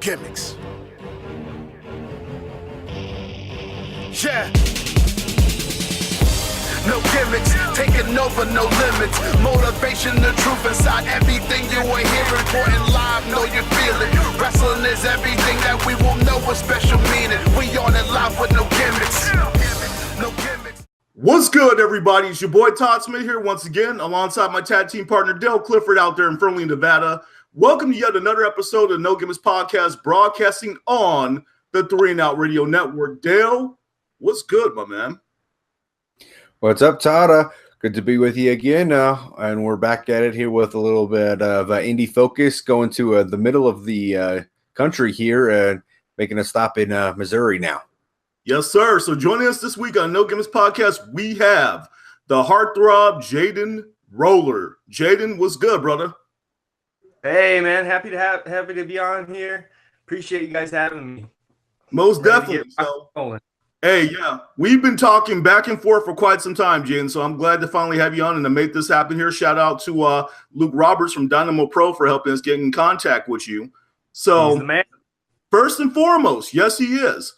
gimmicks. Yeah. No gimmicks, taking over, no limits. Motivation, the truth inside everything you are hearing. Important live, know you feel it. Wrestling is everything that we will know with special meaning. We on it live with no gimmicks. No gimmicks. What's good, everybody? It's your boy Todd Smith here once again, alongside my tag team partner Dale Clifford out there in Fernley, Nevada. Welcome to yet another episode of No Gimmicks Podcast, broadcasting on the 3 and Out Radio Network. Dale, what's good, my man? What's up, Todd? Good to be with you again. And we're back at it here with a little bit of indie focus, going to the middle of the country here and making a stop in Missouri now. Yes, sir. So joining us this week on No Gimmicks Podcast, we have the heartthrob Jaden Roller. Jaden, what's good, brother? Hey, man. Happy to be on here. Appreciate you guys having me. Most definitely. So, hey, yeah, we've been talking back and forth for quite some time, Jaden, so I'm glad to finally have you on and to make this happen here. Shout out to Luke Roberts from Dynamo Pro for helping us get in contact with you. So, he's the man. First and foremost, yes, he is.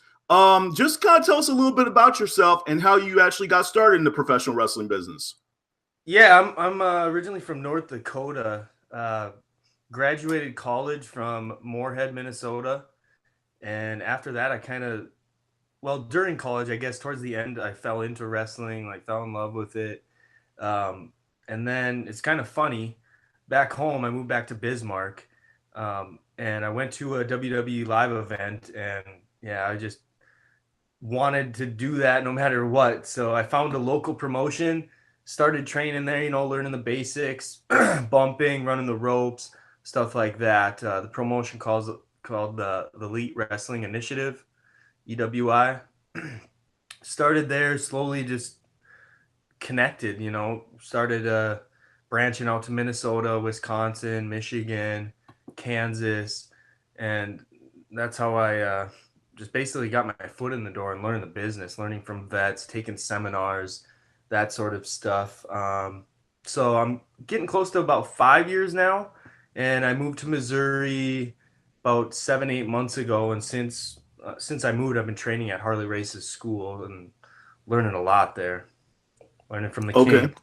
Just kind of tell us a little bit about yourself and how you actually got started in the professional wrestling business. Yeah, I'm originally from North Dakota. Graduated college from Moorhead, Minnesota. And after that, during college, I guess towards the end, I fell into wrestling, fell in love with it. And then it's kind of funny. Back home, I moved back to Bismarck. And I went to a WWE live event. And yeah, I just wanted to do that no matter what. So I found a local promotion, started training there, learning the basics, bumping, running the ropes, stuff like that. The promotion called the Elite Wrestling Initiative, EWI. Started there, slowly just connected, started branching out to Minnesota, Wisconsin, Michigan, Kansas. And that's how I just basically got my foot in the door and learned the business, learning from vets, taking seminars, that sort of stuff. So I'm getting close to about 5 years now. And I moved to Missouri about 7-8 months ago. And since I moved, I've been training at Harley Race's school and learning a lot there. Learning from the king.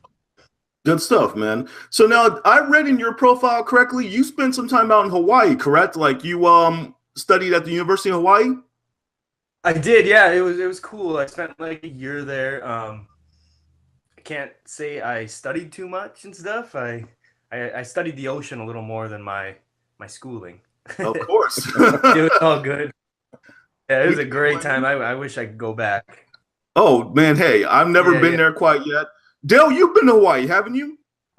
Good stuff, man. So now I read in your profile correctly, you spent some time out in Hawaii, correct? Like you studied at the University of Hawaii? I did, yeah. It was cool. I spent a year there. I can't say I studied too much and stuff. I studied the ocean a little more than my schooling. Of course. It was all good. Yeah, it was a great time. I wish I could go back. Oh, man, hey, I've never been there quite yet. Dale, you've been to Hawaii, haven't you?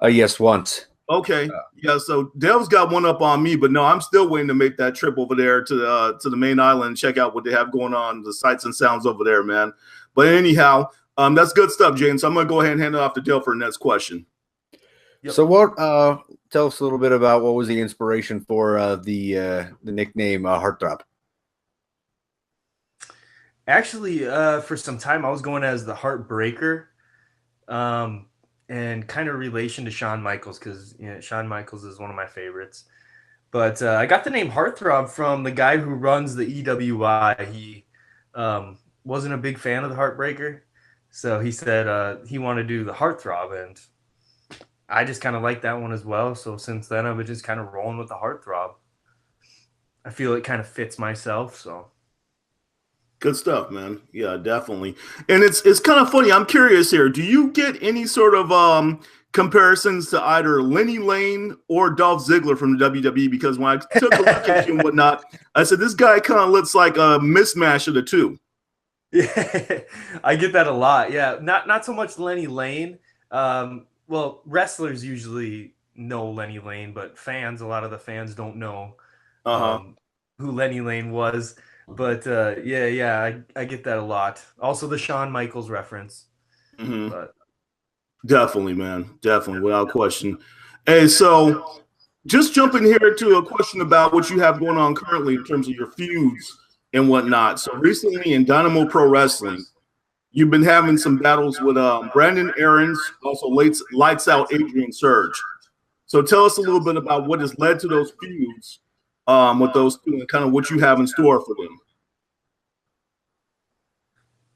Yes, once. Okay. Yeah, so Dale's got one up on me, but no, I'm still waiting to make that trip over there to the main island and check out what they have going on, the sights and sounds over there, man. But anyhow, that's good stuff, James. So I'm going to go ahead and hand it off to Dale for the next question. Yep. So tell us a little bit about what was the inspiration for the nickname Heartthrob? Actually, for some time, I was going as the Heartbreaker, and kind of relation to Shawn Michaels, because Shawn Michaels is one of my favorites. But I got the name Heartthrob from the guy who runs the EWI. He wasn't a big fan of the Heartbreaker, so he said he wanted to do the Heartthrob, and I just kind of like that one as well. So since then, I've been just kind of rolling with the Heartthrob. I feel it kind of fits myself, so. Good stuff, man. Yeah, definitely. And it's kind of funny. I'm curious here. Do you get any sort of comparisons to either Lenny Lane or Dolph Ziggler from the WWE? Because when I took a look at you and whatnot, I said, this guy kind of looks like a mismatch of the two. Yeah, I get that a lot. Yeah, not so much Lenny Lane. Well, wrestlers usually know Lenny Lane, but a lot of the fans don't know who Lenny Lane was. But yeah, I get that a lot. Also, the Shawn Michaels reference. Mm-hmm. But definitely, man. Definitely, without question. Hey, so just jumping here to a question about what you have going on currently in terms of your feuds and whatnot. So recently in Dynamo Pro Wrestling, you've been having some battles with Brandon Aarons, also Lights Out Adrian Surge. So tell us a little bit about what has led to those feuds with those two and kind of what you have in store for them?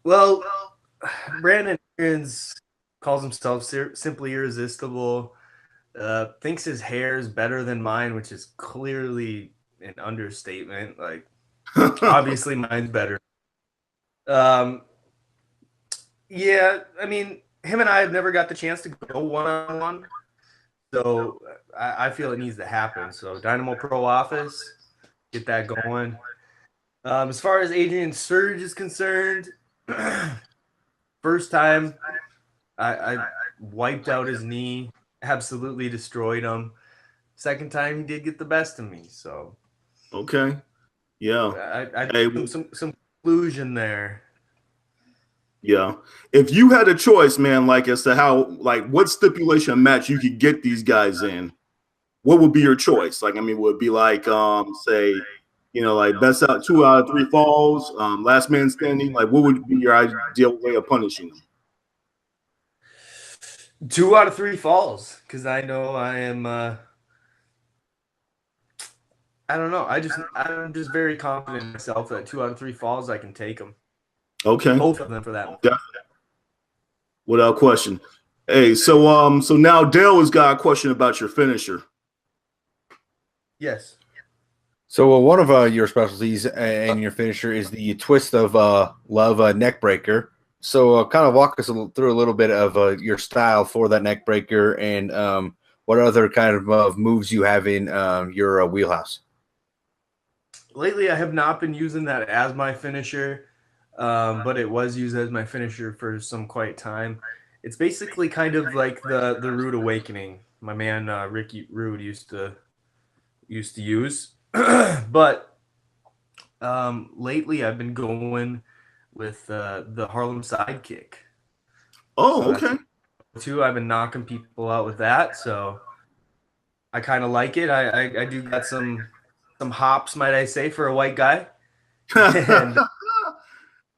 Well, Brandon Aaron's calls himself simply irresistible. Thinks his hair is better than mine, which is clearly an understatement. Like, obviously mine's better. Yeah, I mean, him and I have never got the chance to go one-on-one, so I feel it needs to happen. So Dynamo Pro office, get that going. As far as Adrian Surge is concerned, first time I wiped out his knee, absolutely destroyed him. Second time he did get the best of me, so okay, yeah. I some conclusion there. Yeah. If you had a choice, man, like as to how, like what stipulation match you could get these guys in, what would be your choice? Like, I mean, would it be like, say, you know, like best out 2 out of 3 falls, last man standing? Like, what would be your ideal way of punishing them? 2 out of 3 falls, because I know I am. I don't know. I'm just very confident in myself that 2 out of 3 falls I can take them. Okay. Both of them for that one. Yeah. Without question. Hey, so now Dale has got a question about your finisher. Yes. So one of your specialties and your finisher is the twist of love neckbreaker. So kind of walk us through a little bit of your style for that neckbreaker and what other kind of moves you have in your wheelhouse. Lately, I have not been using that as my finisher. But it was used as my finisher for some quite time. It's basically kind of like the Rude Awakening. My man Ricky Rude used to use, but lately I've been going with the Harlem Sidekick. Oh, so okay. I've been knocking people out with that, so I kind of like it. I do got some hops, might I say, for a white guy. And,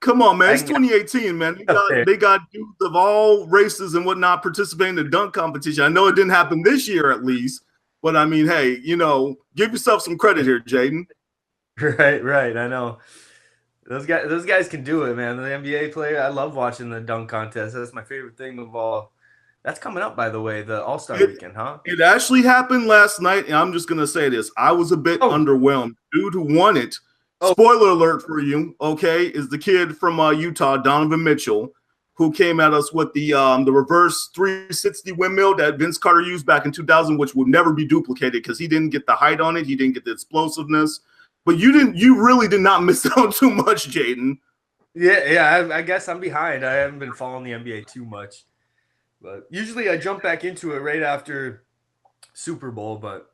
come on, man. It's 2018, man. They got dudes of all races and whatnot participating in the dunk competition. I know it didn't happen this year at least, but I mean, hey, you know, give yourself some credit here, Jaden. Right. I know. Those guys can do it, man. The NBA player, I love watching the dunk contest. That's my favorite thing of all. That's coming up, by the way, the All-Star weekend, huh? It actually happened last night, and I'm just going to say this. I was a bit underwhelmed. Dude who won it, spoiler alert for you, okay, is the kid from Utah, Donovan Mitchell, who came at us with the reverse 360 windmill that Vince Carter used back in 2000, which will never be duplicated because he didn't get the height on it. He didn't get the explosiveness. But you really did not miss out too much, Jaden. Yeah, I guess I'm behind. I haven't been following the NBA too much. But usually I jump back into it right after Super Bowl, but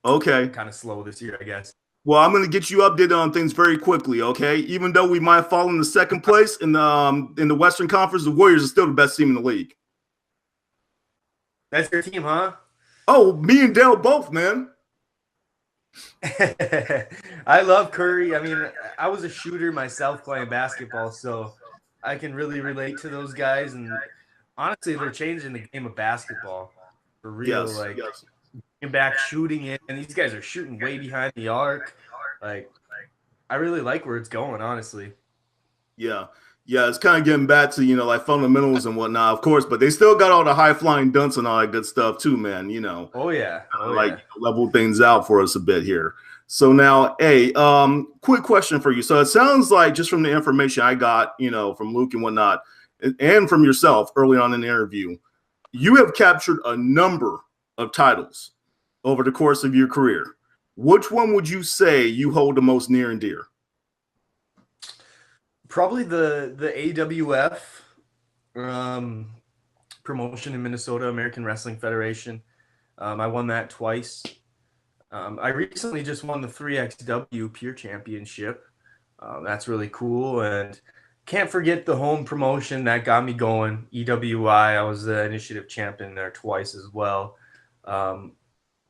okay, kind of slow this year, I guess. Well, I'm going to get you updated on things very quickly, okay? Even though we might fall in the second place in the Western Conference, the Warriors are still the best team in the league. That's your team, huh? Oh, me and Dale both, man. I love Curry. I mean, I was a shooter myself playing basketball, so I can really relate to those guys. And honestly, they're changing the game of basketball for real. Yes. Back shooting it, and these guys are shooting way behind the arc. Like, I really like where it's going, honestly. Yeah, it's kind of getting back to, you know, like fundamentals and whatnot, of course, but they still got all the high flying dunks and all that good stuff too, man. You know. Oh yeah. Level things out for us a bit here. So now, quick question for you. So it sounds like just from the information I got, you know, from Luke and whatnot, and from yourself early on in the interview, you have captured a number of titles over the course of your career. Which one would you say you hold the most near and dear? Probably the AWF promotion in Minnesota, American Wrestling Federation. I won that twice. I recently just won the 3XW Peer Championship. That's really cool. And can't forget the home promotion that got me going, EWI. I was the Initiative Champion there twice as well.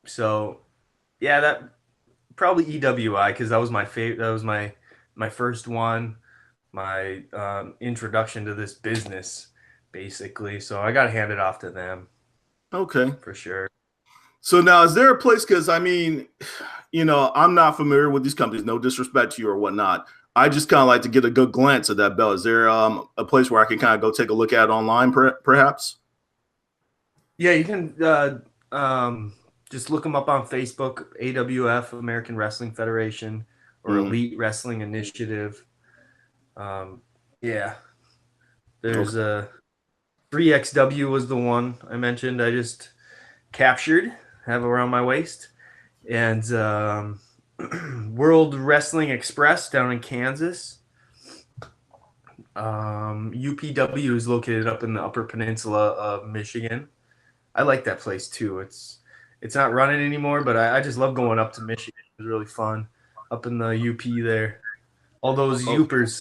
So, yeah, that probably EWI because that was my favorite. That was my first one, my introduction to this business, basically. So I got to hand it off to them. Okay, for sure. So now, is there a place? Because I mean, I'm not familiar with these companies. No disrespect to you or whatnot. I just kind of like to get a good glance at that belt. Is there a place where I can kind of go take a look at it online, perhaps? Yeah, you can just look them up on Facebook, AWF, American Wrestling Federation, or Elite Wrestling Initiative. Yeah. There's 3XW was the one I mentioned. I just captured, have around my waist. And World Wrestling Express down in Kansas. UPW is located up in the Upper Peninsula of Michigan. I like that place too. It's not running anymore, but I just love going up to Michigan. It was really fun up in the UP there. All those Upers.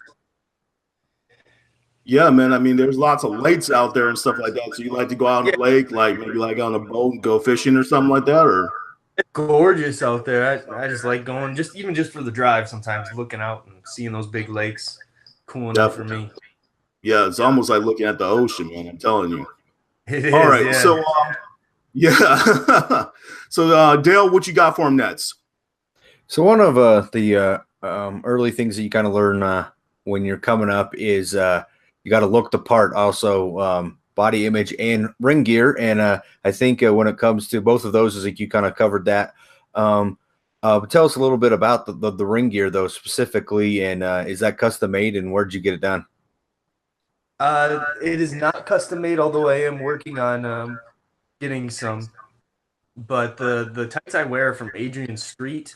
Yeah, man. I mean, there's lots of lakes out there and stuff like that. So you like to go out on the lake, like maybe like on a boat and go fishing or something like that, or? It's gorgeous out there. I just like going, even just for the drive sometimes, looking out and seeing those big lakes. Cool enough for me. Yeah, it's almost like looking at the ocean, man. I'm telling you. It is, all right, yeah. so so Dale, what you got for him next? So one of the early things that you kind of learn when you're coming up is you got to look the part. Also, body image and ring gear, and I think when it comes to both of those, I think you kind of covered that. But tell us a little bit about the ring gear, though, specifically, and is that custom made, and where'd you get it done? It is not custom made, although I am working on getting some. But the tights I wear are from Adrian Street.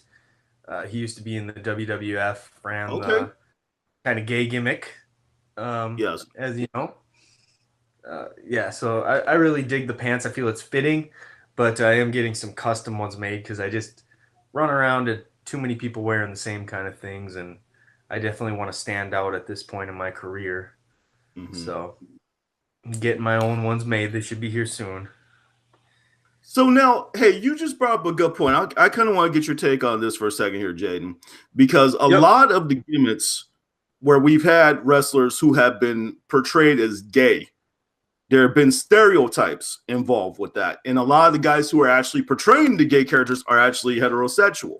He used to be in the WWF, ran kind of gay gimmick. Yes, as you know. Yeah, so I really dig the pants. I feel it's fitting, but I am getting some custom ones made because I just run around at too many people wearing the same kind of things, and I definitely want to stand out at this point in my career. So getting my own ones made. They should be here soon. So now, hey, you just brought up a good point. I kind of want to get your take on this for a second here, Jaden, because a lot of the gimmicks where we've had wrestlers who have been portrayed as gay, there have been stereotypes involved with that. And a lot of the guys who are actually portraying the gay characters are actually heterosexual.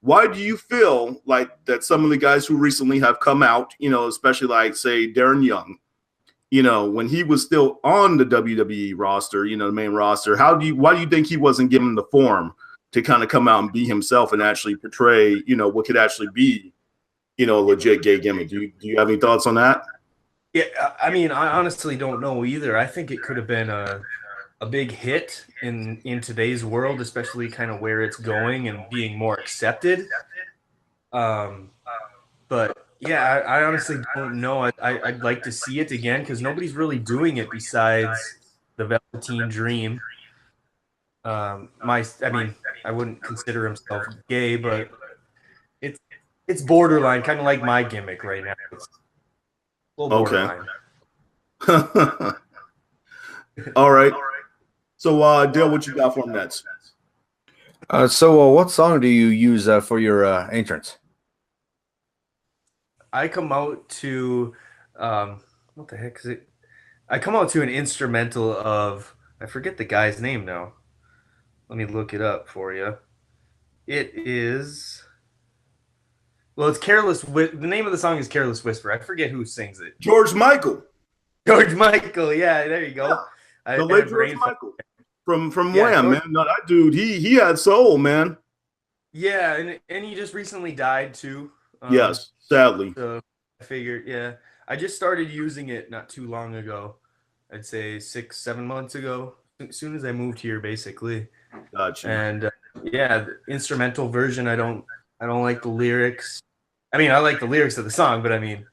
Why do you feel like that some of the guys who recently have come out, especially like, say, Darren Young, when he was still on the WWE roster, the main roster, why do you think he wasn't given the form to kind of come out and be himself and actually portray, what could actually be, a legit gay gimmick? Do you have any thoughts on that? Yeah, I mean, I honestly don't know either. I think it could have been a big hit in today's world, especially kind of where it's going and being more accepted. But yeah, I honestly don't know. I'd like to see it again because nobody's really doing it besides the Velveteen Dream. I mean, I wouldn't consider himself gay, but it's borderline, kind of like my gimmick right now. It's a little borderline. Okay. All right. So, Dale, what you got for him next? So what song do you use for your entrance? I come out to what the heck is it? I come out to an instrumental of, I forget the guy's name now. Let me look it up for you. It is, well, it's the name of the song is Careless Whisper. I forget who sings it. George Michael. George Michael, yeah, there you go. Yeah. The late George Michael from Wham, man. No, that dude, he had soul, man. Yeah, and he just recently died too. Yes, sadly. So I figured, yeah. I just started using it not too long ago. I'd say 6-7 months ago. As soon as I moved here, basically. Gotcha. And yeah, the instrumental version, I don't like the lyrics. I mean, I like the lyrics of the song, but I mean,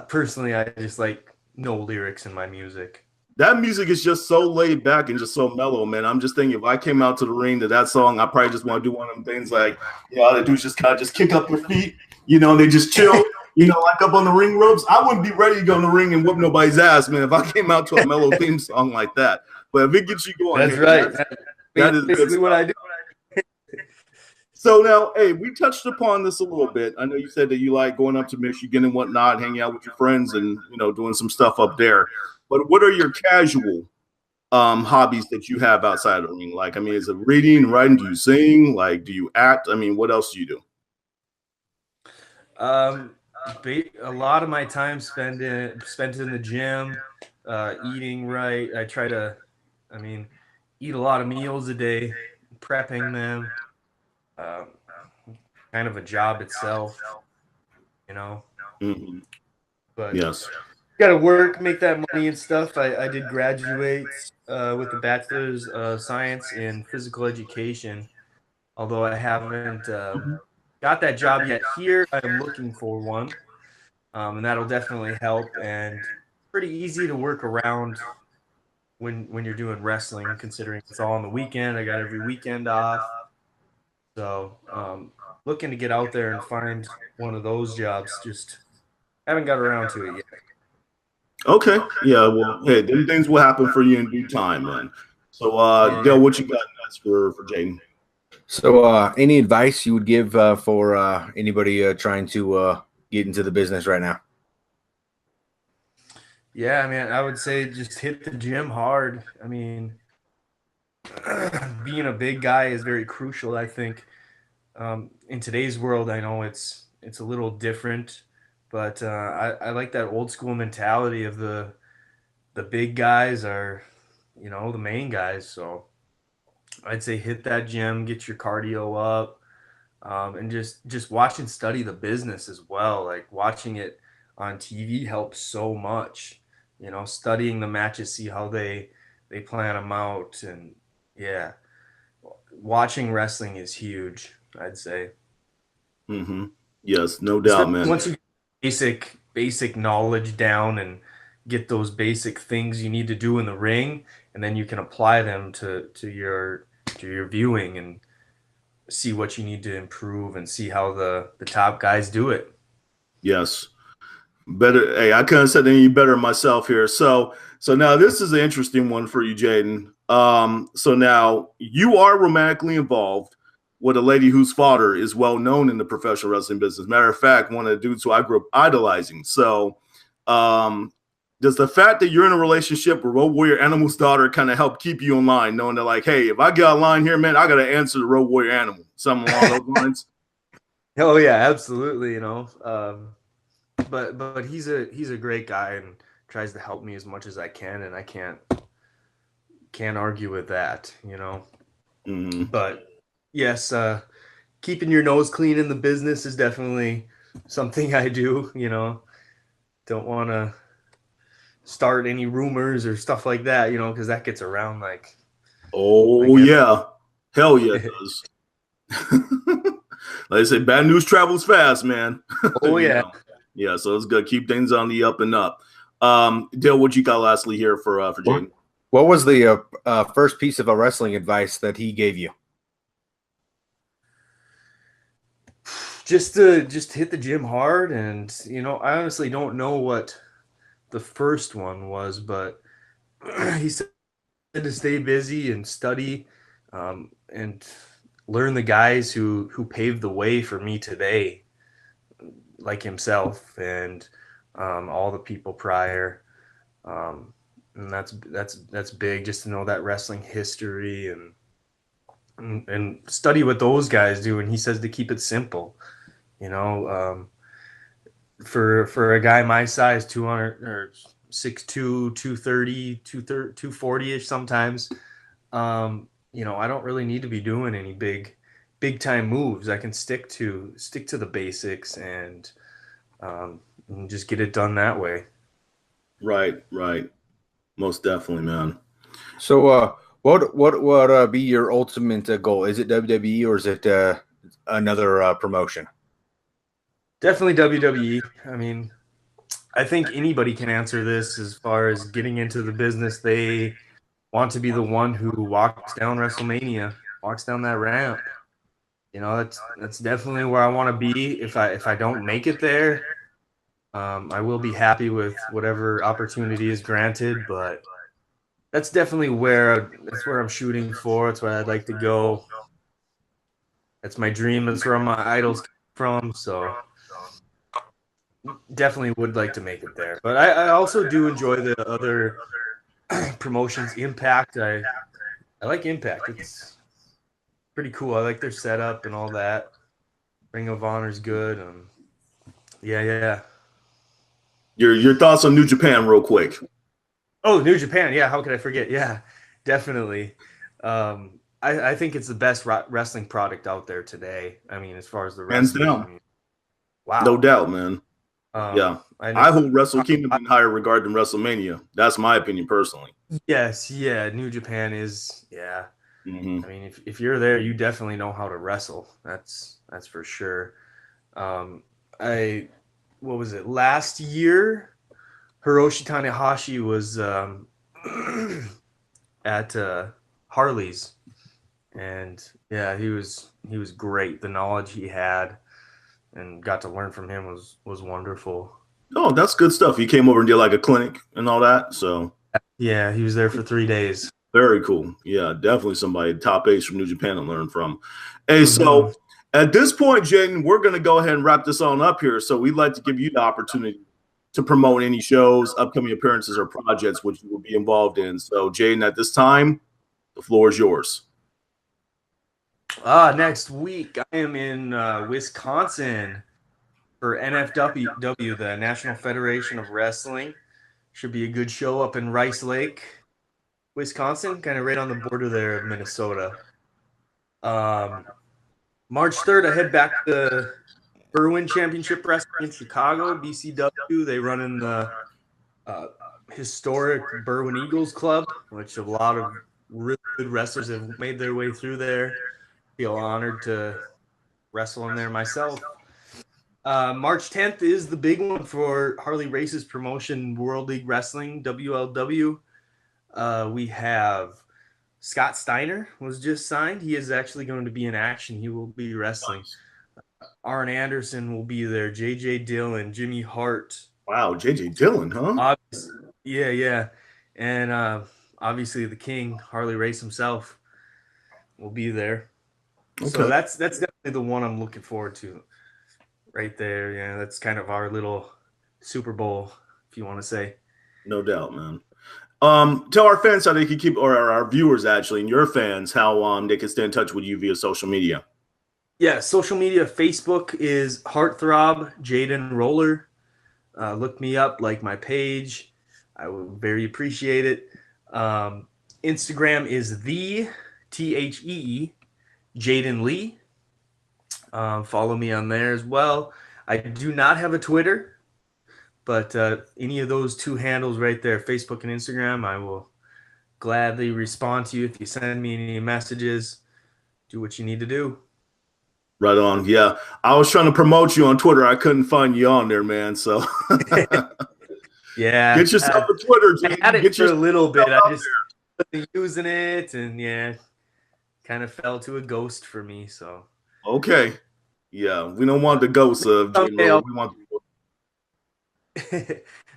personally, I just like no lyrics in my music. That music is just so laid back and just so mellow, man. I'm just thinking if I came out to the ring to that song, I probably just want to do one of them things like, all they do is just kind of just kick up their feet, they just chill, like up on the ring ropes. I wouldn't be ready to go in the ring and whoop nobody's ass, man, if I came out to a mellow theme song like that. But if it gets you going, that's right. That is basically what I do. So now, hey, we touched upon this a little bit. I know you said that you like going up to Michigan and whatnot, hanging out with your friends and, doing some stuff up there. But what are your casual hobbies that you have outside of the ring? Like, I mean, is it reading, writing? Do you sing? Like, do you act? I mean, what else do you do? A lot of my time spent in the gym, eating right. I try to, eat a lot of meals a day, prepping them. Kind of a job itself, Mm-hmm. But yes, got to work, make that money and stuff. I did graduate with a bachelor's of science in physical education, although I haven't got that job yet here. I'm looking for one, and that'll definitely help, and pretty easy to work around when you're doing wrestling, considering it's all on the weekend. I got every weekend off. So looking to get out there and find one of those jobs. Just haven't got around to it yet. Okay. Yeah. Well, hey, them things will happen for you in due time, man. So, Dale, what you got next for Jaden? So, any advice you would give for anybody trying to get into the business right now? Yeah, I would say just hit the gym hard. Being a big guy is very crucial, I think. In today's world, I know it's a little different, but I like that old school mentality of the big guys are, the main guys. So I'd say hit that gym, get your cardio up, and just watch and study the business as well. Like watching it on TV helps so much. Studying the matches, see how they plan them out, and yeah, watching wrestling is huge, I'd say. Mm-hmm. Yes, no doubt, man. Once you get basic knowledge down and get those basic things you need to do in the ring, and then you can apply them to your viewing and see what you need to improve and see how the top guys do it. Yes. Better. Hey, I couldn't have said any better myself here. So now this is an interesting one for you, Jaden. So now you are romantically involved with a lady whose father is well known in the professional wrestling business. Matter of fact, one of the dudes who I grew up idolizing. So, does the fact that you're in a relationship with Road Warrior Animal's daughter kind of help keep you in line, knowing that, like, hey, if I get online here, man, I got to answer the Road Warrior Animal, something along those lines? Oh yeah, absolutely. But he's a great guy and tries to help me as much as I can, and I can't argue with that, Mm-hmm. But yes, keeping your nose clean in the business is definitely something I do. Don't want to start any rumors or stuff like that, because that gets around like. Oh yeah, hell yeah, it does. Like I say, bad news travels fast, man. Oh yeah. Yeah, so it's good. Keep things on the up and up. Dale, what you got lastly here for Jaden? What was the first piece of wrestling advice that he gave you? Just hit the gym hard, and I honestly don't know what the first one was, but he said to stay busy and study, and learn the guys who paved the way for me today, like himself and all the people prior, and that's big, just to know that wrestling history and study what those guys do. And he says to keep it simple, for a guy my size, 200 or 6'2", 230, 240-ish sometimes, I don't really need to be doing any big time moves. I can stick to the basics and just get it done that way. Right. Most definitely, man. So, what would be your ultimate goal? Is it WWE or is it another promotion? Definitely WWE. I think anybody can answer this as far as getting into the business. They want to be the one who walks down WrestleMania, walks down that ramp. That's definitely where I want to be. If I don't make it there, I will be happy with whatever opportunity is granted, but that's definitely where I'm shooting for. It's where I'd like to go. That's my dream. That's where my idols come from. So definitely would like to make it there. But I also do enjoy the other promotions. Impact, I like Impact. It's pretty cool. I like their setup and all that. Ring of Honor's good. Yeah. Your thoughts on New Japan real quick. Oh, New Japan. Yeah, how could I forget? Yeah, definitely. I think it's the best wrestling product out there today. I mean, as far as the wrestling. Hands down. I mean, wow. No doubt, man. Yeah. I hold Wrestle Kingdom in higher regard than WrestleMania. That's my opinion personally. Yes, yeah. New Japan is, yeah. Mm-hmm. I mean, if you're there, you definitely know how to wrestle. That's for sure. What was it? Last year, Hiroshi Tanahashi was at Harley's, and yeah, he was great. The knowledge he had and got to learn from him was wonderful. Oh, that's good stuff. He came over and did like a clinic and all that. So yeah, he was there for 3 days. Very cool. Yeah, definitely somebody top ace from New Japan to learn from. Hey, so at this point, Jaden, we're going to go ahead and wrap this on up here. So we'd like to give you the opportunity to promote any shows, upcoming appearances, or projects which you will be involved in. So, Jaden, at this time, the floor is yours. Next week, I am in Wisconsin for NFW, the National Federation of Wrestling. Should be a good show up in Rice Lake, Wisconsin, kind of right on the border there of Minnesota. March 3rd, I head back to Berwyn Championship Wrestling in Chicago, BCW. They run in the historic Berwyn Eagles Club, which a lot of really good wrestlers have made their way through there. Feel honored to wrestle in there myself. March 10th is the big one for Harley Race's promotion, World League Wrestling, WLW. We have Scott Steiner was just signed. He is actually going to be in action. He will be wrestling. Arn Anderson will be there. JJ Dillon, Jimmy Hart. Wow, JJ Dillon, huh? Yeah. And obviously the King, Harley Race himself, will be there. Okay. So that's definitely the one I'm looking forward to right there. Yeah, that's kind of our little Super Bowl, if you want to say. No doubt, man. Tell our fans how they can keep, or our viewers actually, and your fans, how they can stay in touch with you via social media. Yeah, social media. Facebook is Heartthrob Jaden Roller. Look me up, like my page. I would very appreciate it. Instagram is the THEE Jaden Lee. Follow me on there as well. I do not have a Twitter, but any of those two handles right there, Facebook and Instagram, I will gladly respond to you if you send me any messages. Do what you need to do. Right on. Yeah. I was trying to promote you on Twitter. I couldn't find you on there, man. So yeah. Get yourself a Twitter. I had it for a little bit. I just wasn't using it, and yeah, kind of fell to a ghost for me. So okay. Yeah. We don't want the ghost of Jaden. We want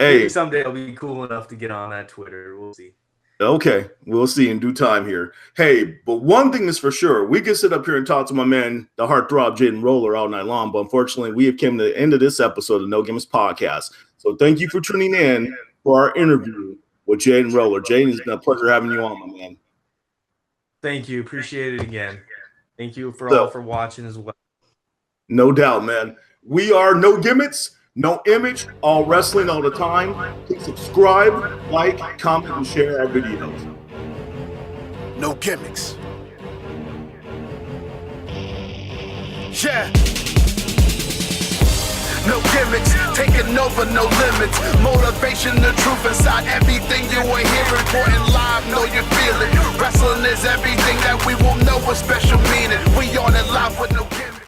Maybe someday I'll be cool enough to get on that Twitter. We'll see. Okay, we'll see in due time here. Hey, but one thing is for sure, we can sit up here and talk to my man, the heartthrob Jaden Roller, all night long, but unfortunately, we have come to the end of this episode of No Gimmicks Podcast. So thank you for tuning in for our interview with Jaden Roller. Jaden, it's been a pleasure having you on, my man. Thank you. Appreciate it again. Thank you all for watching as well. No doubt, man. We are No Gimmicks, No Image, all wrestling all the time. Please subscribe, like, comment, and share our videos. No gimmicks. Yeah. No gimmicks, taking over, no limits. Motivation, the truth inside everything you are hearing. Important live, know you feel it. Wrestling is everything that we will know with special meaning. We on it live with no